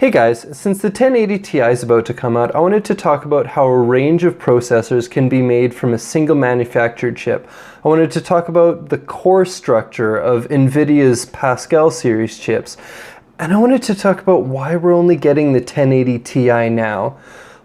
Hey guys, since the 1080 Ti is about to come out, I wanted to talk about how a range of processors can be made from a single manufactured chip. I wanted to talk about the core structure of Nvidia's Pascal series chips, and I wanted to talk about why we're only getting the 1080 Ti now.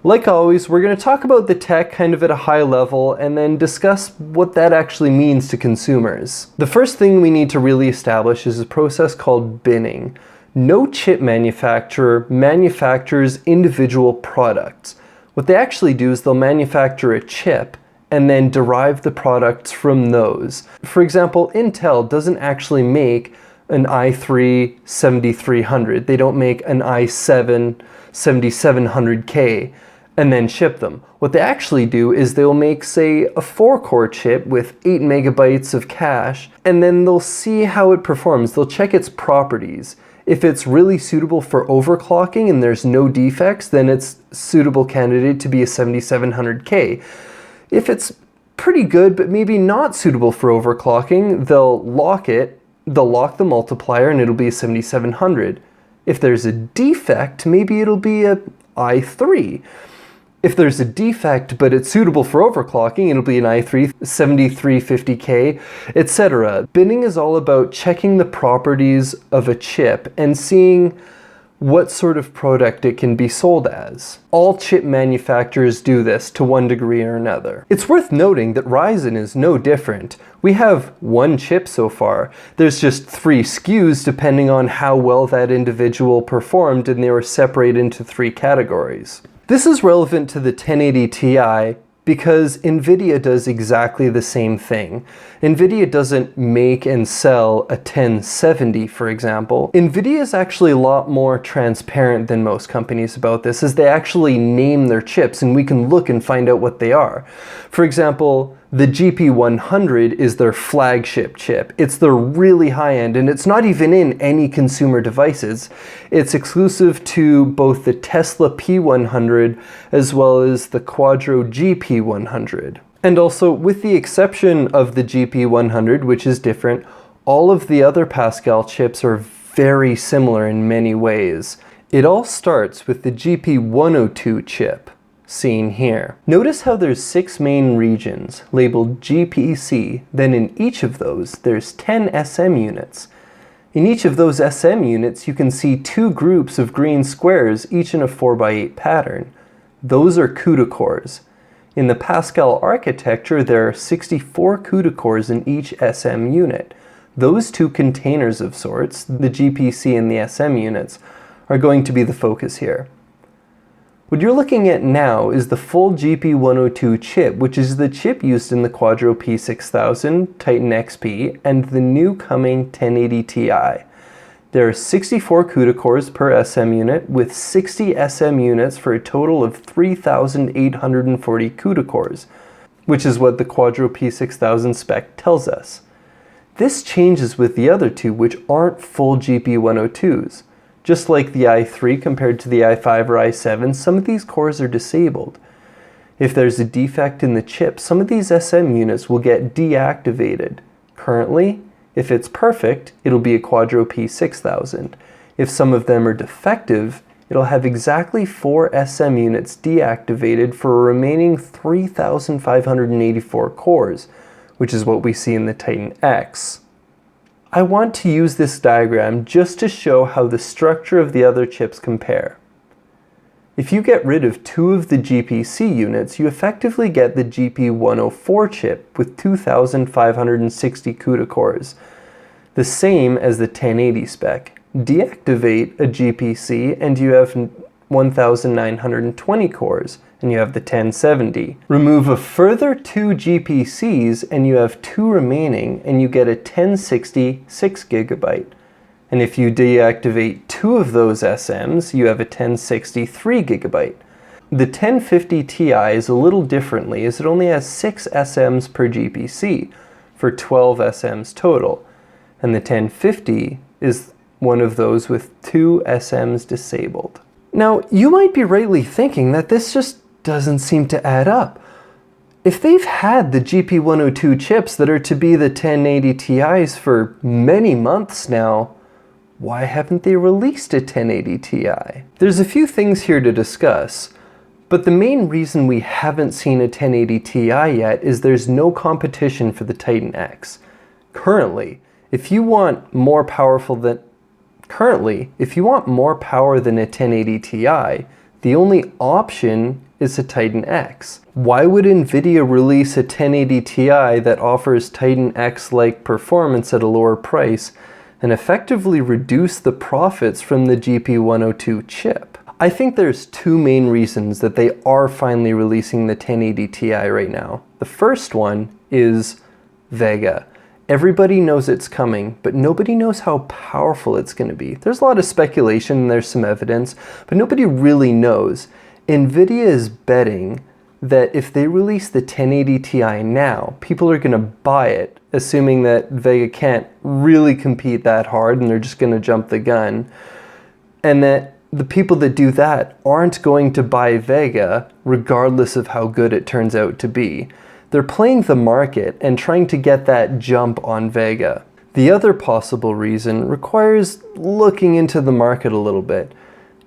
Like always, we're going to talk about the tech kind of at a high level and then discuss what that actually means to consumers. The first thing we need to really establish is a process called binning. No chip manufacturer manufactures individual products. What they actually do is they'll manufacture a chip and then derive the products from those. For example, Intel doesn't actually make an i3 7300. They don't make an i7 7700K and then ship them. What they actually do is they'll make, say, a 4-core chip with 8 megabytes of cache, and then they'll see how it performs. They'll check its properties. If it's really suitable for overclocking and there's no defects, then it's a suitable candidate to be a 7700K. If it's pretty good, but maybe not suitable for overclocking, they'll lock it, they'll lock the multiplier, and it'll be a 7700. If there's a defect, maybe it'll be a i3. If there's a defect, but it's suitable for overclocking, it'll be an i3 7350K, etc. Binning is all about checking the properties of a chip and seeing what sort of product it can be sold as. All chip manufacturers do this to one degree or another. It's worth noting that Ryzen is no different. We have one chip so far. There's just 3 SKUs depending on how well that individual performed, and they were separated into 3 categories. This is relevant to the 1080 Ti because Nvidia does exactly the same thing. Nvidia doesn't make and sell a 1070, for example. Nvidia is actually a lot more transparent than most companies about this, as they actually name their chips and we can look and find out what they are. For example, the GP-100 is their flagship chip. It's the really high-end, and it's not even in any consumer devices. It's exclusive to both the Tesla P100 as well as the Quadro GP100. And also, with the exception of the GP100, which is different, all of the other Pascal chips are very similar in many ways. It all starts with the GP-102 chip, seen here. Notice how there's 6 main regions labeled GPC, then in each of those there's 10 SM units. In each of those SM units you can see 2 groups of green squares, each in a 4x8 pattern. Those are CUDA cores. In the Pascal architecture there are 64 CUDA cores in each SM unit. Those 2 containers of sorts, the GPC and the SM units, are going to be the focus here. What you're looking at now is the full GP-102 chip, which is the chip used in the Quadro P6000, Titan XP, and the new coming 1080 Ti. There are 64 CUDA cores per SM unit, with 60 SM units for a total of 3,840 CUDA cores, which is what the Quadro P6000 spec tells us. This changes with the other 2, which aren't full GP-102s. Just like the i3 compared to the i5 or i7, some of these cores are disabled. If there's a defect in the chip, some of these SM units will get deactivated. Currently, if it's perfect, it'll be a Quadro P6000. If some of them are defective, it'll have exactly 4 SM units deactivated for a remaining 3,584 cores, which is what we see in the Titan X. I want to use this diagram just to show how the structure of the other chips compare. If you get rid of 2 of the GPC units, you effectively get the GP-104 chip with 2,560 CUDA cores, the same as the 1080 spec. Deactivate a GPC and you have 1,920 cores, and you have the 1070. Remove a further 2 GPCs and you have 2 remaining, and you get a 1060 6GB. And if you deactivate 2 of those SMs, you have a 1060 3GB. The 1050 Ti is a little differently, as it only has 6 SMs per GPC, for 12 SMs total. And the 1050 is one of those with 2 SMs disabled. Now, you might be rightly thinking that this just doesn't seem to add up. If they've had the GP-102 chips that are to be the 1080 Ti's for many months now, why haven't they released a 1080 Ti? There's a few things here to discuss, but the main reason we haven't seen a 1080 Ti yet is there's no competition for the Titan X. Currently, if you want more power than a 1080 Ti, the only option is a Titan X. Why would Nvidia release a 1080 Ti that offers Titan X-like performance at a lower price and effectively reduce the profits from the GP-102 chip? I think there's two main reasons that they are finally releasing the 1080 Ti right now. The first one is Vega. Everybody knows it's coming, but nobody knows how powerful it's going to be. There's a lot of speculation and there's some evidence, but nobody really knows. Nvidia is betting that if they release the 1080 Ti now, people are going to buy it, assuming that Vega can't really compete that hard and they're just going to jump the gun, and that the people that do that aren't going to buy Vega regardless of how good it turns out to be. They're playing the market and trying to get that jump on Vega. The other possible reason requires looking into the market a little bit.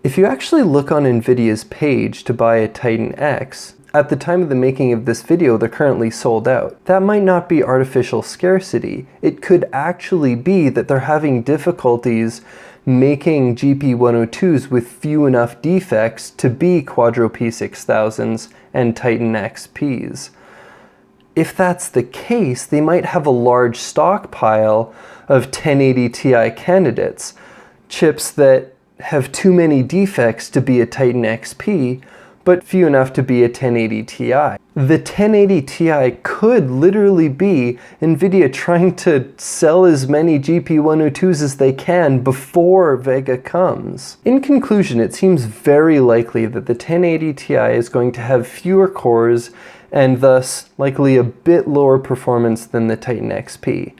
If you actually look on Nvidia's page to buy a Titan X, at the time of the making of this video, they're currently sold out. That might not be artificial scarcity. It could actually be that they're having difficulties making GP-102s with few enough defects to be Quadro P6000s and Titan XPs. If that's the case, they might have a large stockpile of 1080 Ti candidates, chips that have too many defects to be a Titan XP, but few enough to be a 1080 Ti. The 1080 Ti could literally be Nvidia trying to sell as many GP-102s as they can before Vega comes. In conclusion, it seems very likely that the 1080 Ti is going to have fewer cores and thus likely a bit lower performance than the Titan XP.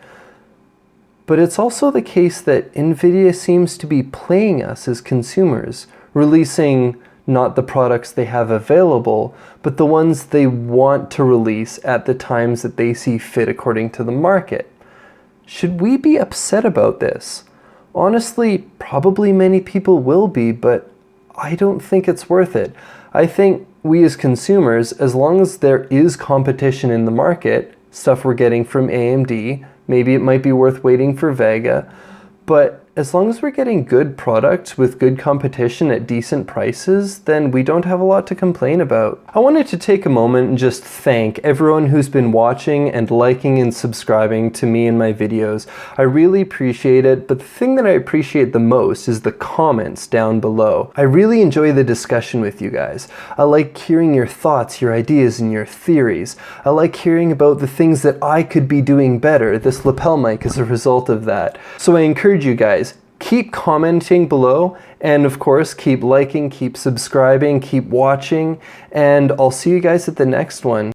But it's also the case that Nvidia seems to be playing us as consumers, releasing not the products they have available, but the ones they want to release at the times that they see fit according to the market. Should we be upset about this? Honestly, probably many people will be, but I don't think it's worth it. I think we as consumers, as long as there is competition in the market, stuff we're getting from AMD, maybe it might be worth waiting for Vega, but as long as we're getting good products with good competition at decent prices, then we don't have a lot to complain about. I wanted to take a moment and just thank everyone who's been watching and liking and subscribing to me and my videos. I really appreciate it, but the thing that I appreciate the most is the comments down below. I really enjoy the discussion with you guys. I like hearing your thoughts, your ideas, and your theories. I like hearing about the things that I could be doing better. This lapel mic is a result of that. So I encourage you guys, keep commenting below, and of course keep liking, keep subscribing, keep watching, and I'll see you guys at the next one.